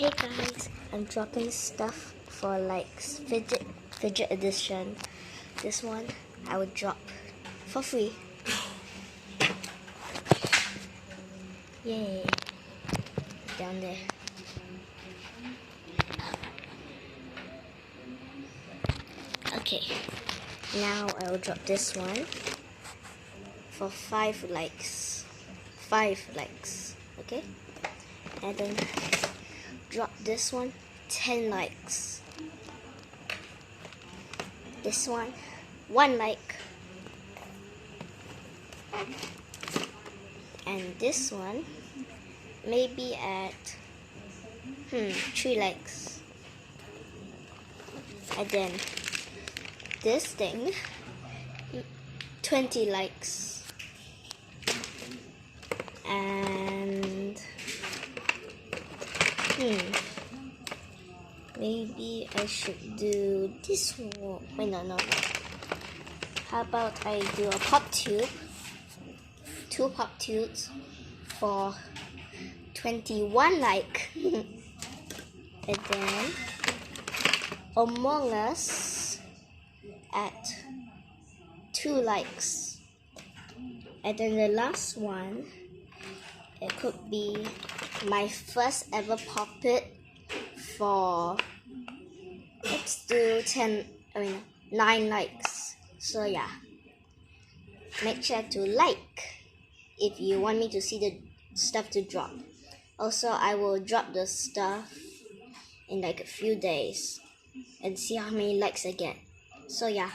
Hey guys, I'm dropping stuff for likes, fidget edition. This one I would drop for free. Yay! Down there. Okay, now I will drop this one for 5 likes. 5 likes, okay? And then drop this one 10 likes. This one 1 like. And this one maybe at 3 likes. And then this thing 20 likes. And maybe I should do this one. Wait, no. How about I do a pop tube? 2 pop tubes for 21 like. And then Among Us at 2 likes. And then the last one, it could be my first ever Pop-It for, let's do 9 likes. So yeah, make sure to like if you want me to see the stuff to drop. Also, I will drop the stuff in like a few days and see how many likes I get. So yeah.